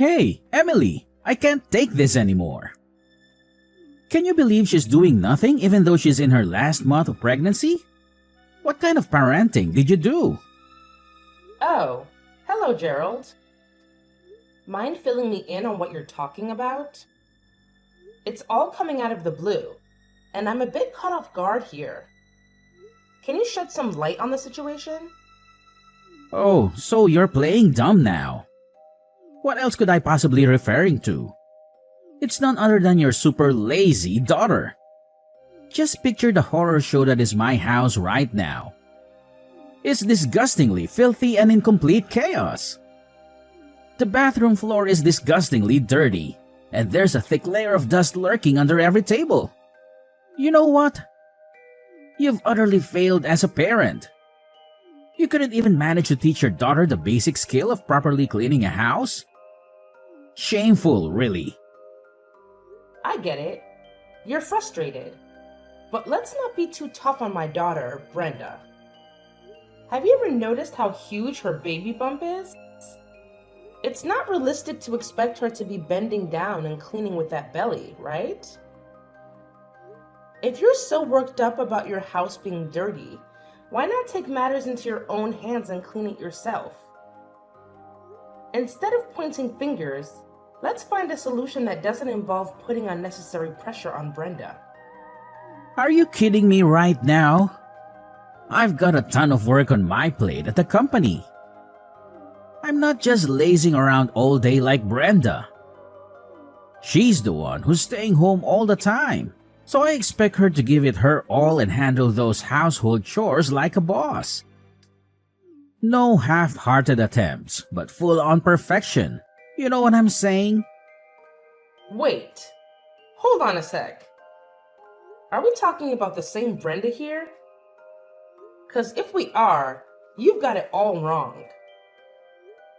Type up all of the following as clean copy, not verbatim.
Hey, Emily, I can't take this anymore. Can you believe she's doing nothing even though she's in her last month of pregnancy? What kind of parenting did you do? Oh, hello, Gerald. Mind filling me in on what you're talking about? It's all coming out of the blue, and I'm a bit caught off guard here. Can you shed some light on the situation? Oh, so you're playing dumb now. What else could I possibly referring to? It's none other than your super lazy daughter. Just picture the horror show that is my house right now. It's disgustingly filthy and in complete chaos. The bathroom floor is disgustingly dirty, and there's a thick layer of dust lurking under every table. You know what? You've utterly failed as a parent. You couldn't even manage to teach your daughter the basic skill of properly cleaning a house? Shameful, really. I get it. You're frustrated. But let's not be too tough on my daughter, Brenda. Have you ever noticed how huge her baby bump is? It's not realistic to expect her to be bending down and cleaning with that belly, right? If you're so worked up about your house being dirty, why not take matters into your own hands and clean it yourself? Instead of pointing fingers, let's find a solution that doesn't involve putting unnecessary pressure on Brenda. Are you kidding me right now? I've got a ton of work on my plate at the company. I'm not just lazing around all day like Brenda. She's the one who's staying home all the time, so I expect her to give it her all and handle those household chores like a boss. No half-hearted attempts, but full-on perfection. You know what I'm saying? Wait, hold on a sec. Are we talking about the same Brenda here? 'Cause if we are, you've got it all wrong.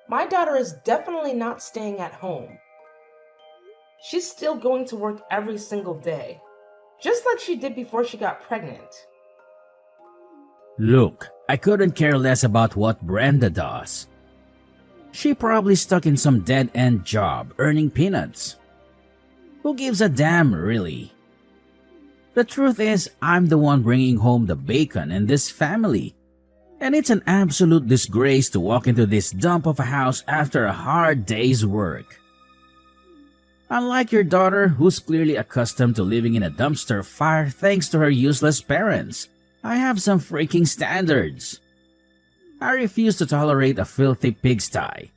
My daughter is definitely not staying at home. She's still going to work every single day, just like she did before she got pregnant. Look, I couldn't care less about what Brenda does. She probably stuck in some dead-end job earning peanuts. Who gives a damn, really? The truth is, I'm the one bringing home the bacon in this family. And it's an absolute disgrace to walk into this dump of a house after a hard day's work. Unlike your daughter, who's clearly accustomed to living in a dumpster fire thanks to her useless parents, I have some freaking standards. I refuse to tolerate a filthy pigsty.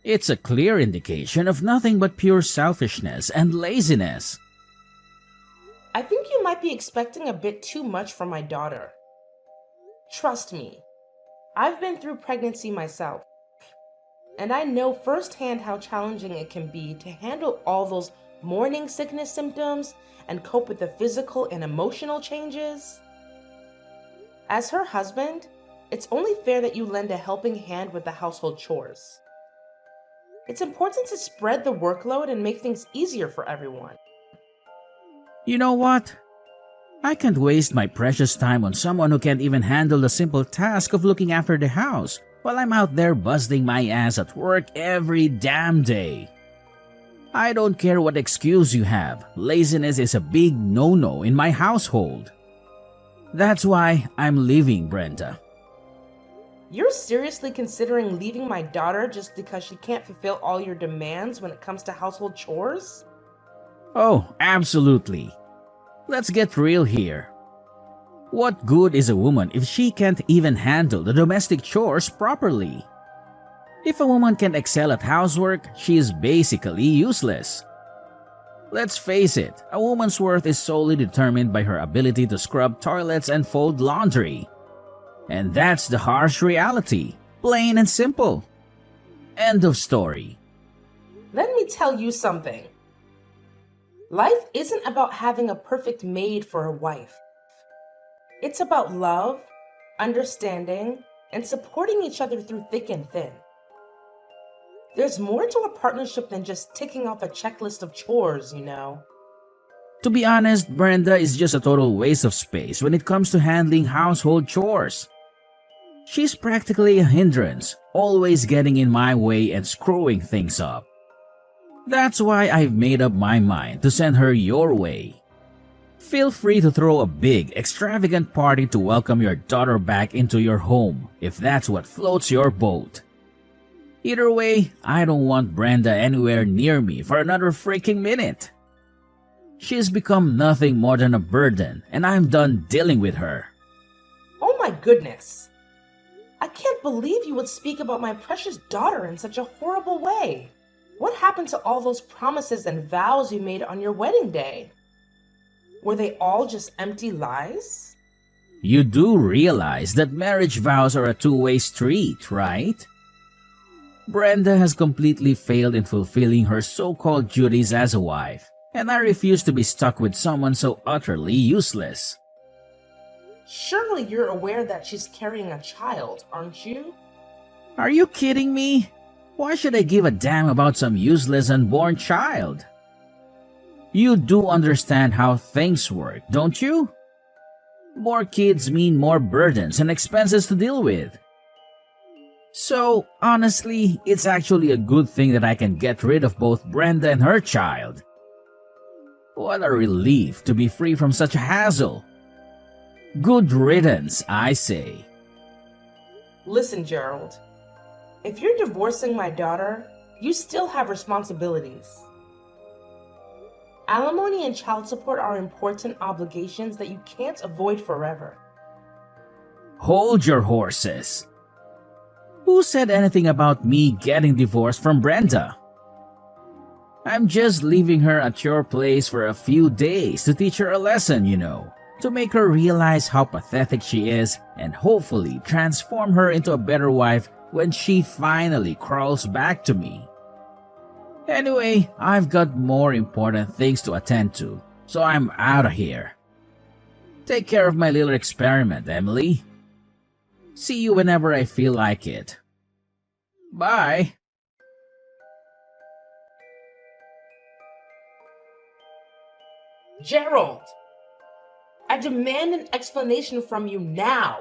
It's a clear indication of nothing but pure selfishness and laziness. I think you might be expecting a bit too much from my daughter. Trust me, I've been through pregnancy myself, and I know firsthand how challenging it can be to handle all those morning sickness symptoms and cope with the physical and emotional changes. As her husband, it's only fair that you lend a helping hand with the household chores. It's important to spread the workload and make things easier for everyone. You know what? I can't waste my precious time on someone who can't even handle the simple task of looking after the house while I'm out there busting my ass at work every damn day. I don't care what excuse you have, laziness is a big no-no in my household. That's why I'm leaving, Brenda. You're seriously considering leaving my daughter just because she can't fulfill all your demands when it comes to household chores? Oh, absolutely. Let's get real here. What good is a woman if she can't even handle the domestic chores properly? If a woman can't excel at housework, she is basically useless. Let's face it, a woman's worth is solely determined by her ability to scrub toilets and fold laundry. And that's the harsh reality, plain and simple. End of story. Let me tell you something. Life isn't about having a perfect maid for a wife. It's about love, understanding, and supporting each other through thick and thin. There's more to a partnership than just ticking off a checklist of chores, you know. To be honest, Brenda is just a total waste of space when it comes to handling household chores. She's practically a hindrance, always getting in my way and screwing things up. That's why I've made up my mind to send her your way. Feel free to throw a big, extravagant party to welcome your daughter back into your home if that's what floats your boat. Either way, I don't want Brenda anywhere near me for another freaking minute. She's become nothing more than a burden, and I'm done dealing with her. Oh my goodness. I can't believe you would speak about my precious daughter in such a horrible way. What happened to all those promises and vows you made on your wedding day? Were they all just empty lies? You do realize that marriage vows are a two-way street, right? Brenda has completely failed in fulfilling her so-called duties as a wife, and I refuse to be stuck with someone so utterly useless. Surely you're aware that she's carrying a child, aren't you? Are you kidding me? Why should I give a damn about some useless unborn child? You do understand how things work, don't you? More kids mean more burdens and expenses to deal with. So, honestly, it's actually a good thing that I can get rid of both Brenda and her child. What a relief to be free from such a hassle. Good riddance, I say. Listen, Gerald. If you're divorcing my daughter, you still have responsibilities. Alimony and child support are important obligations that you can't avoid forever. Hold your horses. Who said anything about me getting divorced from Brenda? I'm just leaving her at your place for a few days to teach her a lesson, to make her realize how pathetic she is and hopefully transform her into a better wife when she finally crawls back to me. Anyway, I've got more important things to attend to, so I'm out of here. Take care of my little experiment, Emily. See you whenever I feel like it. Bye. Gerald! I demand an explanation from you now.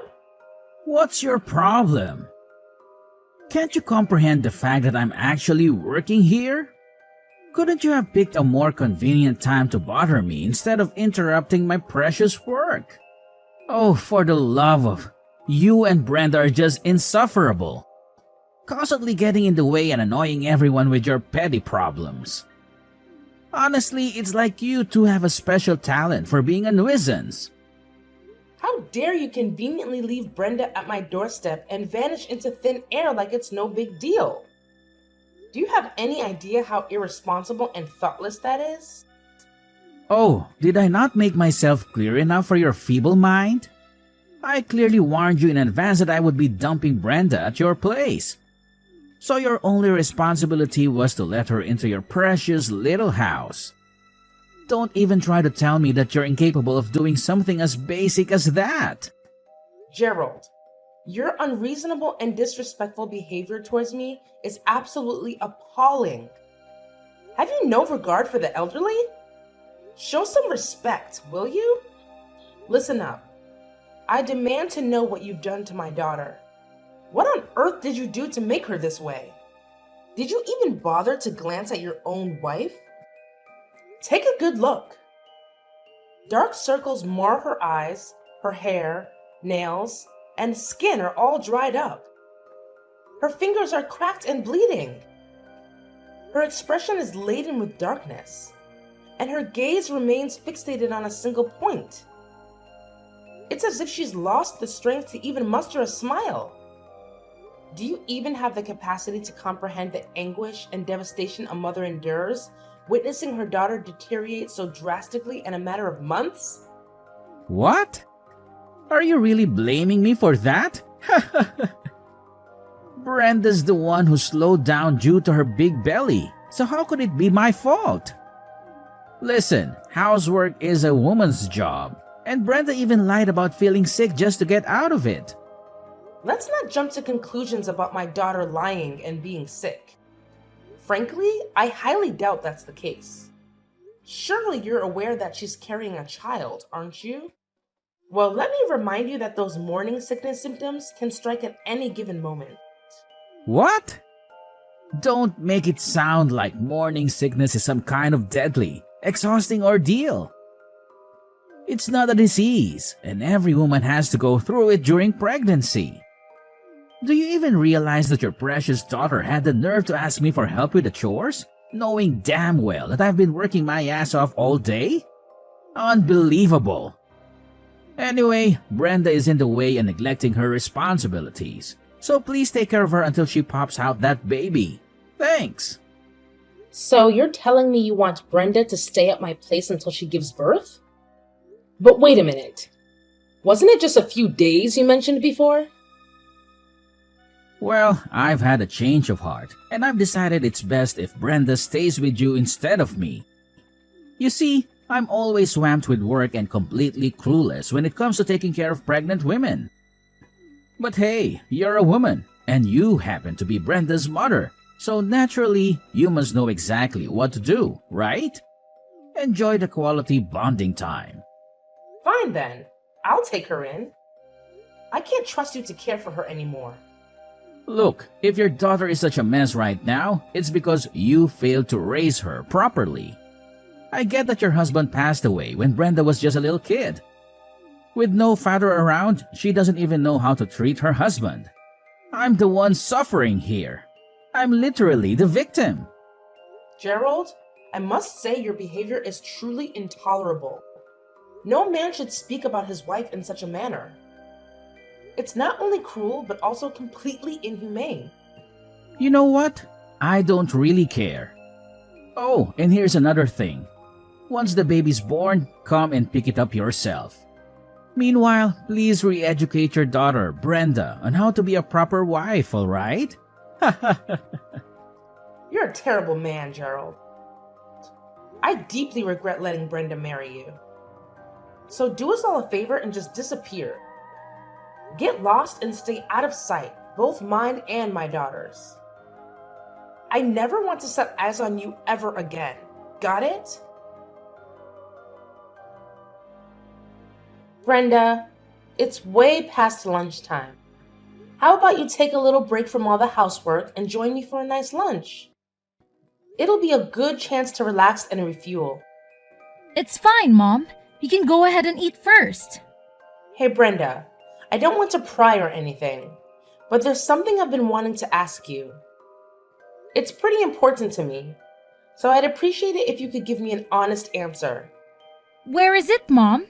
What's your problem? Can't you comprehend the fact that I'm actually working here? Couldn't you have picked a more convenient time to bother me instead of interrupting my precious work? Oh, for the love of... You and Brenda are just insufferable. Constantly getting in the way and annoying everyone with your petty problems. Honestly, it's like you two have a special talent for being a nuisance. How dare you conveniently leave Brenda at my doorstep and vanish into thin air like it's no big deal? Do you have any idea how irresponsible and thoughtless that is? Oh, did I not make myself clear enough for your feeble mind? I clearly warned you in advance that I would be dumping Brenda at your place. So your only responsibility was to let her into your precious little house. Don't even try to tell me that you're incapable of doing something as basic as that. Gerald, your unreasonable and disrespectful behavior towards me is absolutely appalling. Have you no regard for the elderly? Show some respect, will you? Listen up. I demand to know what you've done to my daughter. What on earth did you do to make her this way? Did you even bother to glance at your own wife? Take a good look. Dark circles mar her eyes, her hair, nails, and skin are all dried up. Her fingers are cracked and bleeding. Her expression is laden with darkness, and her gaze remains fixated on a single point. It's as if she's lost the strength to even muster a smile. Do you even have the capacity to comprehend the anguish and devastation a mother endures, witnessing her daughter deteriorate so drastically in a matter of months? What? Are you really blaming me for that? Brenda's the one who slowed down due to her big belly, so how could it be my fault? Listen, housework is a woman's job, and Brenda even lied about feeling sick just to get out of it. Let's not jump to conclusions about my daughter lying and being sick. Frankly, I highly doubt that's the case. Surely you're aware that she's carrying a child, aren't you? Well, let me remind you that those morning sickness symptoms can strike at any given moment. What? Don't make it sound like morning sickness is some kind of deadly, exhausting ordeal. It's not a disease, and every woman has to go through it during pregnancy. Do you even realize that your precious daughter had the nerve to ask me for help with the chores, knowing damn well that I've been working my ass off all day? Unbelievable. Anyway, Brenda is in the way and neglecting her responsibilities, so please take care of her until she pops out that baby. Thanks. So you're telling me you want Brenda to stay at my place until she gives birth? But wait a minute. Wasn't it just a few days you mentioned before? Well, I've had a change of heart, and I've decided it's best if Brenda stays with you instead of me. You see, I'm always swamped with work and completely clueless when it comes to taking care of pregnant women. But hey, you're a woman, and you happen to be Brenda's mother, so naturally, you must know exactly what to do, right? Enjoy the quality bonding time. Fine then. I'll take her in. I can't trust you to care for her anymore. Look, if your daughter is such a mess right now, it's because you failed to raise her properly. I get that your husband passed away when Brenda was just a little kid. With no father around, she doesn't even know how to treat her husband. I'm the one suffering here. I'm literally the victim. Gerald, I must say your behavior is truly intolerable. No man should speak about his wife in such a manner. It's not only cruel, but also completely inhumane. You know what? I don't really care. Oh, and here's another thing. Once the baby's born, come and pick it up yourself. Meanwhile, please re-educate your daughter, Brenda, on how to be a proper wife, alright? You're a terrible man, Gerald. I deeply regret letting Brenda marry you. So do us all a favor and just disappear. Get lost and stay out of sight, both mine and my daughter's. I never want to set eyes on you ever again. Got it? Brenda, it's way past lunchtime. How about you take a little break from all the housework and join me for a nice lunch? It'll be a good chance to relax and refuel. It's fine, Mom. You can go ahead and eat first. Hey, Brenda, I don't want to pry or anything, but there's something I've been wanting to ask you. It's pretty important to me, so I'd appreciate it if you could give me an honest answer. Where is it, Mom?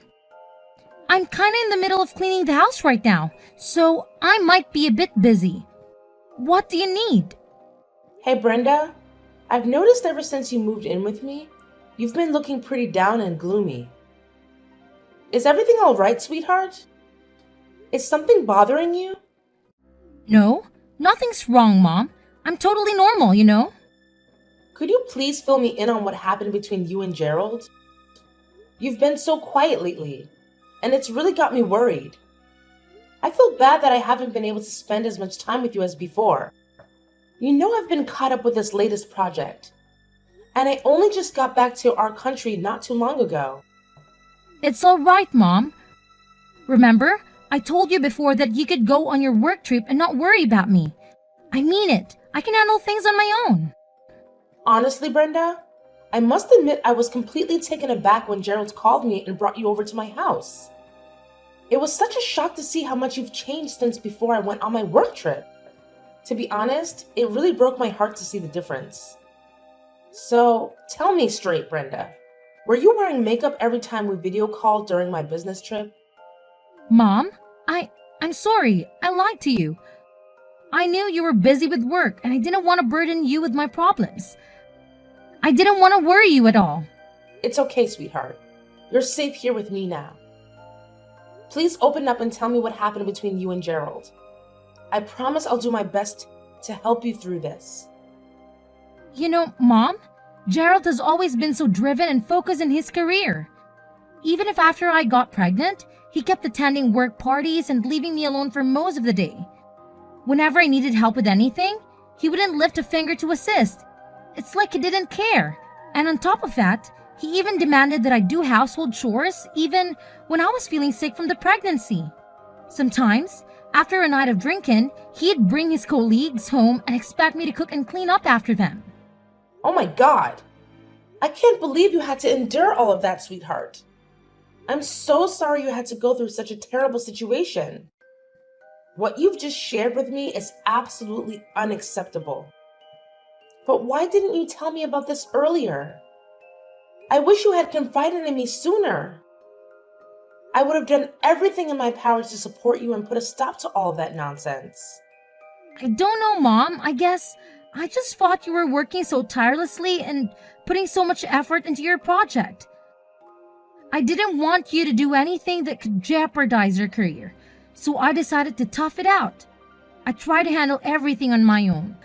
I'm kinda in the middle of cleaning the house right now, so I might be a bit busy. What do you need? Hey, Brenda, I've noticed ever since you moved in with me, you've been looking pretty down and gloomy. Is everything all right, sweetheart? Is something bothering you? No, nothing's wrong, Mom. I'm totally normal, you know? Could you please fill me in on what happened between you and Gerald? You've been so quiet lately, and it's really got me worried. I feel bad that I haven't been able to spend as much time with you as before. You know I've been caught up with this latest project, and I only just got back to our country not too long ago. It's all right, Mom. Remember, I told you before that you could go on your work trip and not worry about me. I mean it. I can handle things on my own. Honestly, Brenda, I must admit I was completely taken aback when Gerald called me and brought you over to my house. It was such a shock to see how much you've changed since before I went on my work trip. To be honest, it really broke my heart to see the difference. So, tell me straight, Brenda. Were you wearing makeup every time we video called during my business trip? Mom, I'm sorry. I lied to you. I knew you were busy with work and I didn't want to burden you with my problems. I didn't want to worry you at all. It's okay, sweetheart. You're safe here with me now. Please open up and tell me what happened between you and Gerald. I promise I'll do my best to help you through this. You know, Mom, Gerald has always been so driven and focused in his career. Even if after I got pregnant, he kept attending work parties and leaving me alone for most of the day. Whenever I needed help with anything, he wouldn't lift a finger to assist. It's like he didn't care. And on top of that, He even demanded that I do household chores even when I was feeling sick from the pregnancy. Sometimes, after a night of drinking, he'd bring his colleagues home and expect me to cook and clean up after them. Oh my God. I can't believe you had to endure all of that, sweetheart. I'm so sorry you had to go through such a terrible situation. What you've just shared with me is absolutely unacceptable. But why didn't you tell me about this earlier? I wish you had confided in me sooner. I would have done everything in my power to support you and put a stop to all of that nonsense. I don't know, Mom. I guess I just thought you were working so tirelessly and putting so much effort into your project. I didn't want you to do anything that could jeopardize your career, so I decided to tough it out. I tried to handle everything on my own.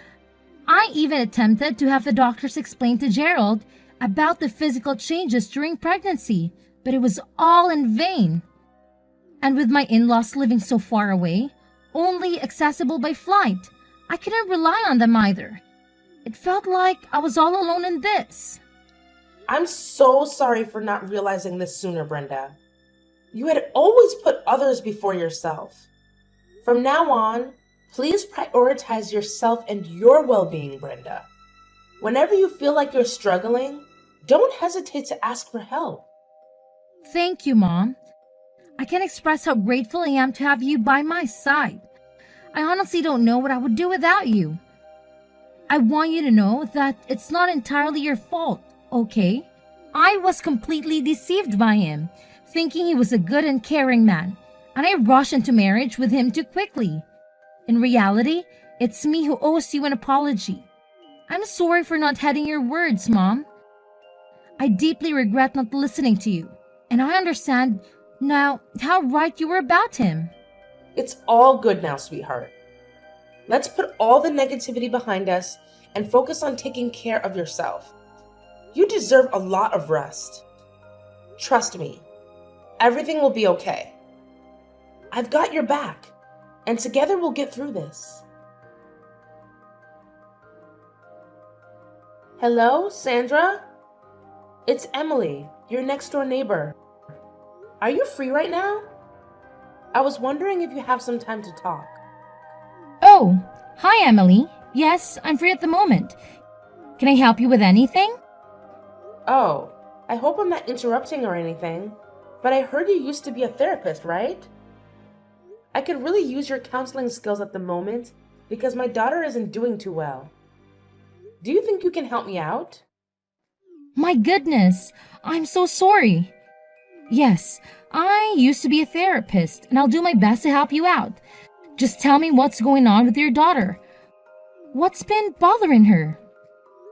I even attempted to have the doctors explain to Gerald about the physical changes during pregnancy, but it was all in vain. And with my in-laws living so far away, only accessible by flight, I couldn't rely on them either. It felt like I was all alone in this. I'm so sorry for not realizing this sooner, Brenda. You had always put others before yourself. From now on, please prioritize yourself and your well-being, Brenda. Whenever you feel like you're struggling, don't hesitate to ask for help. Thank you, Mom. I can't express how grateful I am to have you by my side. I honestly don't know what I would do without you. I want you to know that it's not entirely your fault, okay? I was completely deceived by him, thinking he was a good and caring man, and I rushed into marriage with him too quickly. In reality, it's me who owes you an apology. I'm sorry for not heeding your words, Mom. I deeply regret not listening to you, and I understand now how right you were about him. It's all good now, sweetheart. Let's put all the negativity behind us and focus on taking care of yourself. You deserve a lot of rest. Trust me, everything will be okay. I've got your back, and together we'll get through this. Hello, Sandra? It's Emily, your next door neighbor. Are you free right now? I was wondering if you have some time to talk. Oh, hi, Emily. Yes, I'm free at the moment. Can I help you with anything? Oh, I hope I'm not interrupting or anything, but I heard you used to be a therapist, right? I could really use your counseling skills at the moment because my daughter isn't doing too well. Do you think you can help me out? My goodness, I'm so sorry. Yes, I used to be a therapist, and I'll do my best to help you out. Just tell me what's going on with your daughter. What's been bothering her?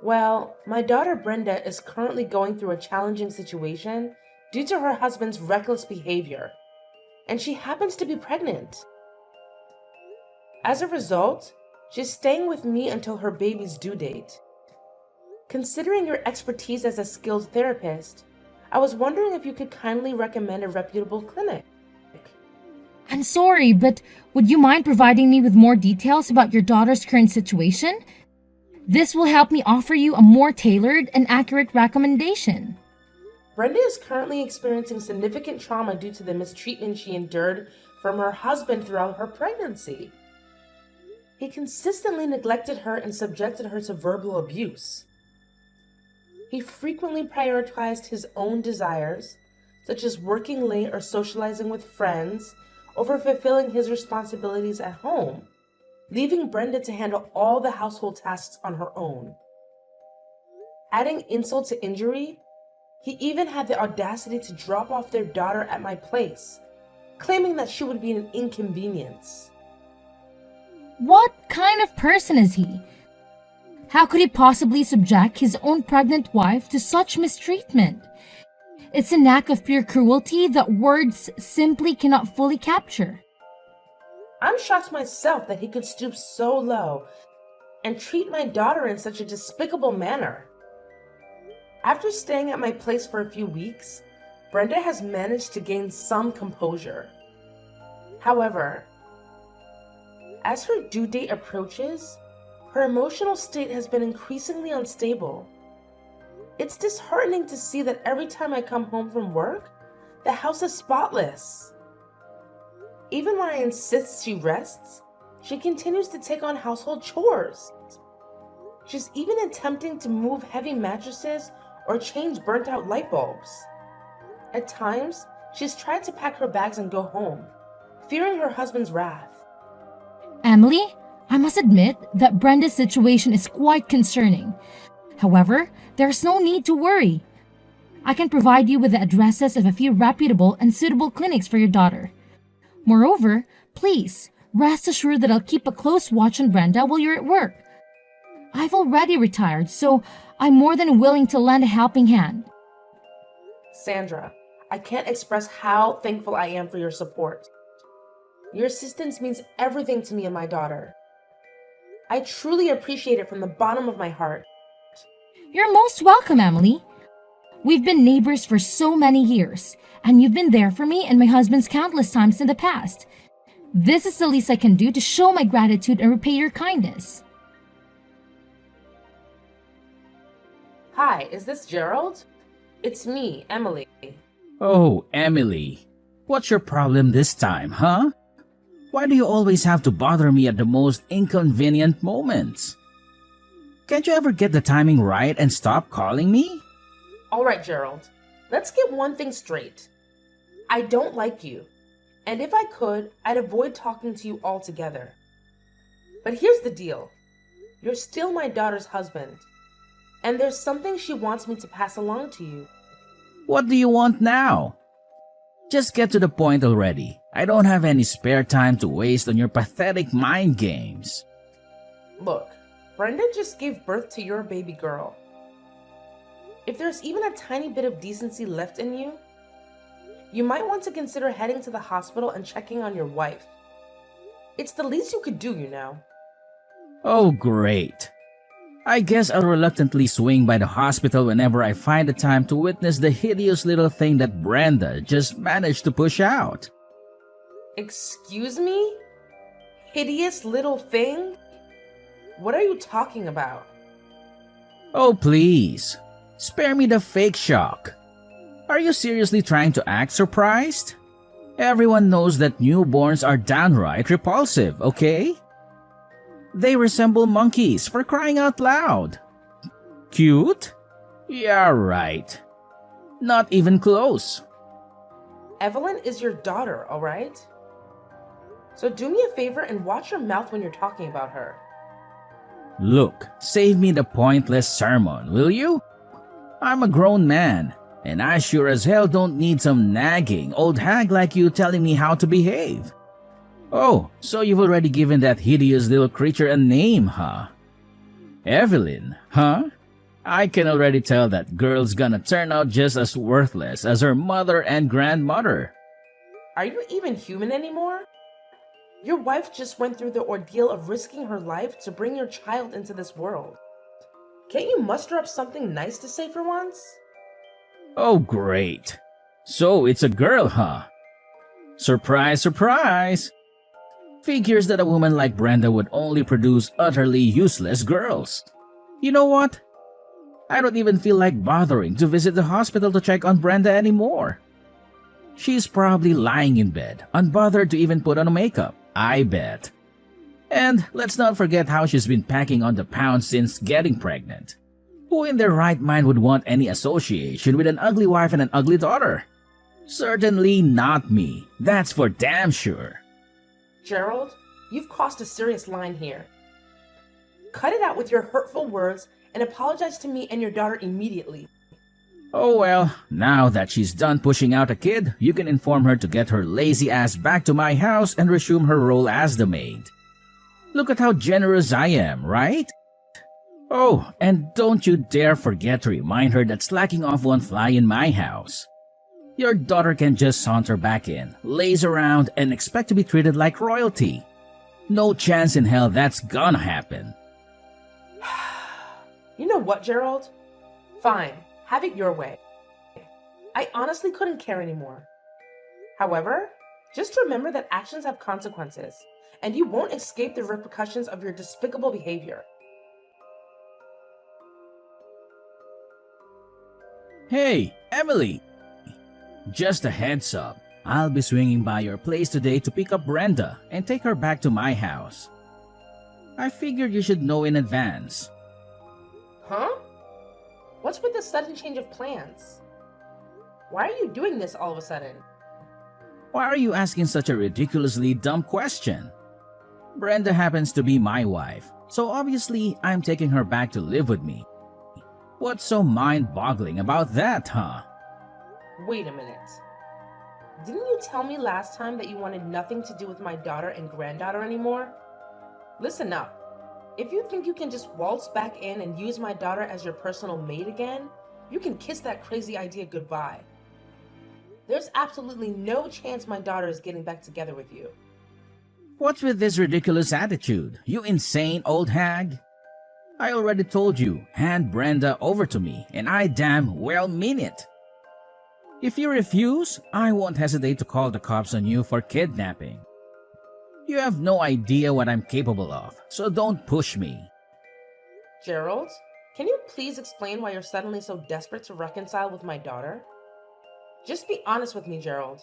Well, my daughter Brenda is currently going through a challenging situation due to her husband's reckless behavior, and she happens to be pregnant. As a result, she's staying with me until her baby's due date. Considering your expertise as a skilled therapist, I was wondering if you could kindly recommend a reputable clinic. I'm sorry, but would you mind providing me with more details about your daughter's current situation? This will help me offer you a more tailored and accurate recommendation. Brenda is currently experiencing significant trauma due to the mistreatment she endured from her husband throughout her pregnancy. He consistently neglected her and subjected her to verbal abuse. He frequently prioritized his own desires, such as working late or socializing with friends, over fulfilling his responsibilities at home, leaving Brenda to handle all the household tasks on her own. Adding insult to injury, he even had the audacity to drop off their daughter at my place, claiming that she would be an inconvenience. What kind of person is he? How could he possibly subject his own pregnant wife to such mistreatment? It's an act of pure cruelty that words simply cannot fully capture. I'm shocked myself that he could stoop so low and treat my daughter in such a despicable manner. After staying at my place for a few weeks, Brenda has managed to gain some composure. However, as her due date approaches, her emotional state has been increasingly unstable. It's disheartening to see that every time I come home from work, the house is spotless. Even when I insist she rests, she continues to take on household chores. She's even attempting to move heavy mattresses or change burnt out light bulbs. At times, she's tried to pack her bags and go home, fearing her husband's wrath. Emily, I must admit that Brenda's situation is quite concerning. However, there's no need to worry. I can provide you with the addresses of a few reputable and suitable clinics for your daughter. Moreover, please, rest assured that I'll keep a close watch on Brenda while you're at work. I've already retired, so I'm more than willing to lend a helping hand. Sandra, I can't express how thankful I am for your support. Your assistance means everything to me and my daughter. I truly appreciate it from the bottom of my heart. You're most welcome, Emily. We've been neighbors for so many years, and you've been there for me and my husband's countless times in the past. This is the least I can do to show my gratitude and repay your kindness. Hi, is this Gerald? It's me, Emily. Oh, Emily. What's your problem this time, huh? Why do you always have to bother me at the most inconvenient moments? Can't you ever get the timing right and stop calling me? All right, Gerald. Let's get one thing straight. I don't like you. And if I could, I'd avoid talking to you altogether. But here's the deal. You're still my daughter's husband. And there's something she wants me to pass along to you. What do you want now? Just get to the point already. I don't have any spare time to waste on your pathetic mind games. Look, Brenda just gave birth to your baby girl. If there's even a tiny bit of decency left in you, you might want to consider heading to the hospital and checking on your wife. It's the least you could do, you know. Oh, great. I guess I'll reluctantly swing by the hospital whenever I find the time to witness the hideous little thing that Brenda just managed to push out. Excuse me? Hideous little thing? What are you talking about? Oh, please. Spare me the fake shock. Are you seriously trying to act surprised? Everyone knows that newborns are downright repulsive, okay? They resemble monkeys, for crying out loud. Cute? Yeah, right. Not even close. Evelyn is your daughter, all right? So do me a favor and watch your mouth when you're talking about her. Look, save me the pointless sermon, will you? I'm a grown man, and I sure as hell don't need some nagging old hag like you telling me how to behave. Oh, so you've already given that hideous little creature a name, huh? Evelyn, huh? I can already tell that girl's gonna turn out just as worthless as her mother and grandmother. Are you even human anymore? Your wife just went through the ordeal of risking her life to bring your child into this world. Can't you muster up something nice to say for once? Oh, great. So it's a girl, huh? Surprise, surprise! Figures that a woman like Brenda would only produce utterly useless girls. You know what? I don't even feel like bothering to visit the hospital to check on Brenda anymore. She's probably lying in bed, unbothered to even put on makeup, I bet. And let's not forget how she's been packing on the pounds since getting pregnant. Who in their right mind would want any association with an ugly wife and an ugly daughter? Certainly not me, that's for damn sure. Gerald, you've crossed a serious line here. Cut it out with your hurtful words and apologize to me and your daughter immediately. Oh well, now that she's done pushing out a kid, you can inform her to get her lazy ass back to my house and resume her role as the maid. Look at how generous I am, right? Oh, and don't you dare forget to remind her that slacking off won't fly in my house. Your daughter can just saunter back in, laze around, and expect to be treated like royalty. No chance in hell that's gonna happen. You know what, Gerald? Fine, have it your way. I honestly couldn't care anymore. However, just remember that actions have consequences, and you won't escape the repercussions of your despicable behavior. Hey, Emily! Just a heads up. I'll be swinging by your place today to pick up Brenda and take her back to my house. I figured you should know in advance. Huh? What's with the sudden change of plans? Why are you doing this all of a sudden? Why are you asking such a ridiculously dumb question? Brenda happens to be my wife, so obviously I'm taking her back to live with me. What's so mind-boggling about that, huh? Wait a minute. Didn't you tell me last time that you wanted nothing to do with my daughter and granddaughter anymore? Listen up. If you think you can just waltz back in and use my daughter as your personal maid again, you can kiss that crazy idea goodbye. There's absolutely no chance my daughter is getting back together with you. What's with this ridiculous attitude, you insane old hag? I already told you, hand Brenda over to me, and I damn well mean it. If you refuse, I won't hesitate to call the cops on you for kidnapping. You have no idea what I'm capable of, so don't push me. Gerald, can you please explain why you're suddenly so desperate to reconcile with my daughter? Just be honest with me, Gerald.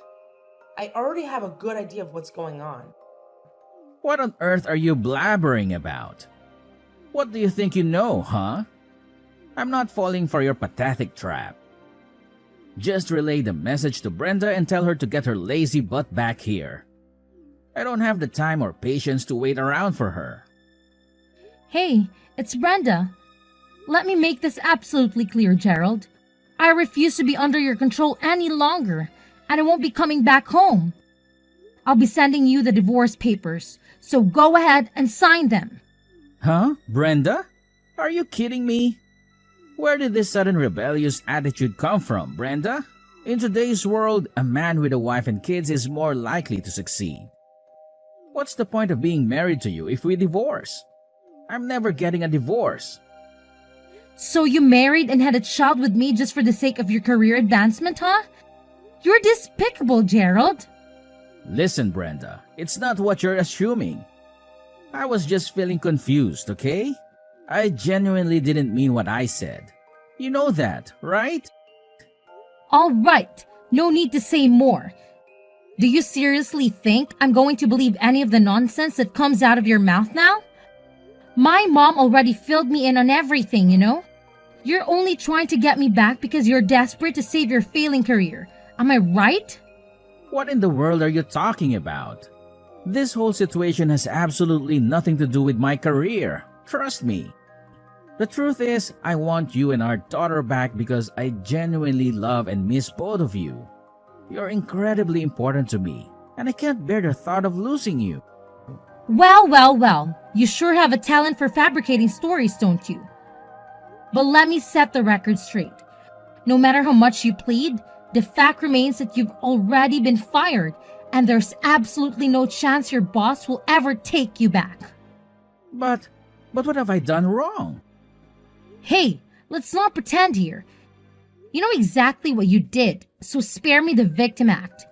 I already have a good idea of what's going on. What on earth are you blabbering about? What do you think you know, huh? I'm not falling for your pathetic trap. Just relay the message to Brenda and tell her to get her lazy butt back here. I don't have the time or patience to wait around for her. Hey, it's Brenda. Let me make this absolutely clear, Gerald. I refuse to be under your control any longer, and I won't be coming back home. I'll be sending you the divorce papers, so go ahead and sign them. Huh? Brenda? Are you kidding me? Where did this sudden rebellious attitude come from, Brenda? In today's world, a man with a wife and kids is more likely to succeed. What's the point of being married to you if we divorce? I'm never getting a divorce. So you married and had a child with me just for the sake of your career advancement, huh? You're despicable, Gerald. Listen, Brenda, it's not what you're assuming. I was just feeling confused, okay? I genuinely didn't mean what I said. You know that, right? All right, no need to say more. Do you seriously think I'm going to believe any of the nonsense that comes out of your mouth now? My mom already filled me in on everything, you know? You're only trying to get me back because you're desperate to save your failing career. Am I right? What in the world are you talking about? This whole situation has absolutely nothing to do with my career. Trust me. The truth is, I want you and our daughter back because I genuinely love and miss both of you. You're incredibly important to me, and I can't bear the thought of losing you. Well. You sure have a talent for fabricating stories, don't you? But let me set the record straight. No matter how much you plead, the fact remains that you've already been fired, and there's absolutely no chance your boss will ever take you back. But what have I done wrong? Hey, let's not pretend here. You know exactly what you did, so spare me the victim act.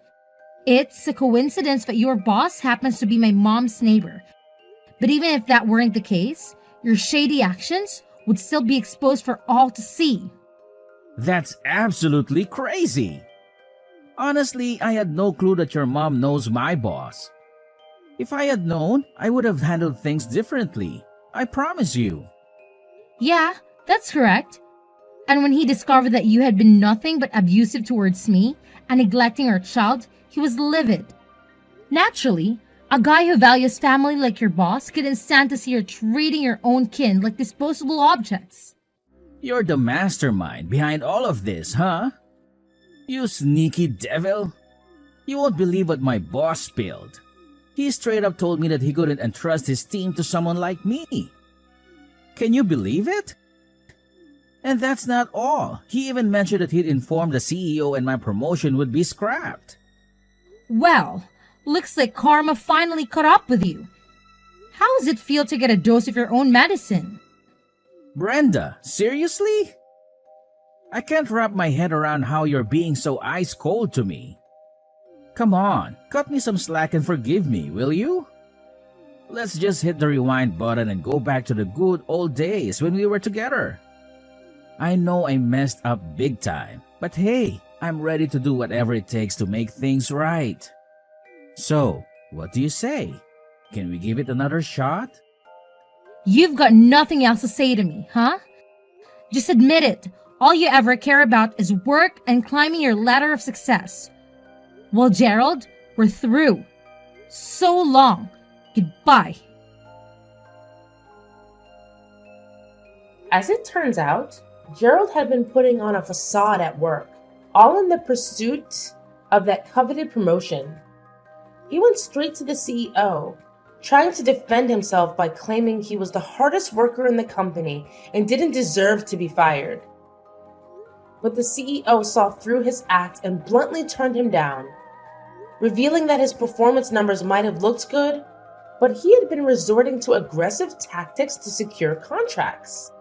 It's a coincidence that your boss happens to be my mom's neighbor. But even if that weren't the case, your shady actions would still be exposed for all to see. That's absolutely crazy. Honestly, I had no clue that your mom knows my boss. If I had known, I would have handled things differently. I promise you. Yeah, that's correct. And when he discovered that you had been nothing but abusive towards me and neglecting our child, he was livid. Naturally, a guy who values family like your boss couldn't stand to see you treating your own kin like disposable objects. You're the mastermind behind all of this, huh? You sneaky devil. You won't believe what my boss spilled. He straight up told me that he couldn't entrust his team to someone like me. Can you believe it? And that's not all. He even mentioned that he'd informed the CEO and my promotion would be scrapped. Well, looks like karma finally caught up with you. How does it feel to get a dose of your own medicine? Brenda, seriously? I can't wrap my head around how you're being so ice cold to me. Come on, cut me some slack and forgive me, will you? Let's just hit the rewind button and go back to the good old days when we were together. I know I messed up big time, but hey, I'm ready to do whatever it takes to make things right. So, what do you say? Can we give it another shot? You've got nothing else to say to me, huh? Just admit it. All you ever care about is work and climbing your ladder of success. Well, Gerald, we're through. So long. Goodbye. As it turns out, Gerald had been putting on a facade at work, all in the pursuit of that coveted promotion. He went straight to the CEO, trying to defend himself by claiming he was the hardest worker in the company and didn't deserve to be fired. But the CEO saw through his act and bluntly turned him down, revealing that his performance numbers might have looked good, but he had been resorting to aggressive tactics to secure contracts.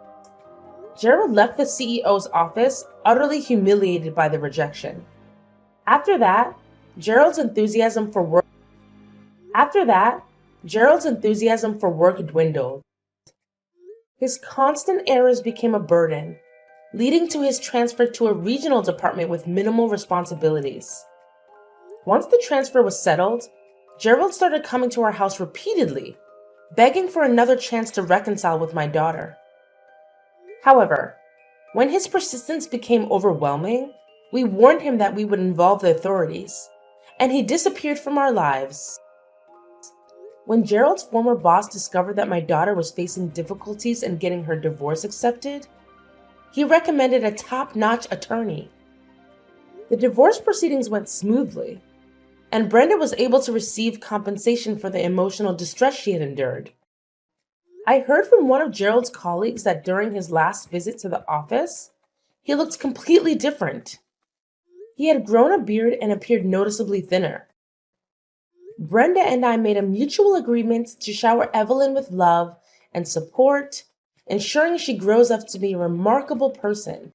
Gerald left the CEO's office utterly humiliated by the rejection. After that, Gerald's enthusiasm for work dwindled. His constant errors became a burden, leading to his transfer to a regional department with minimal responsibilities. Once the transfer was settled, Gerald started coming to our house repeatedly, begging for another chance to reconcile with my daughter. However, when his persistence became overwhelming, we warned him that we would involve the authorities, and he disappeared from our lives. When Gerald's former boss discovered that my daughter was facing difficulties in getting her divorce accepted, he recommended a top-notch attorney. The divorce proceedings went smoothly, and Brenda was able to receive compensation for the emotional distress she had endured. I heard from one of Gerald's colleagues that during his last visit to the office, he looked completely different. He had grown a beard and appeared noticeably thinner. Brenda and I made a mutual agreement to shower Evelyn with love and support, ensuring she grows up to be a remarkable person.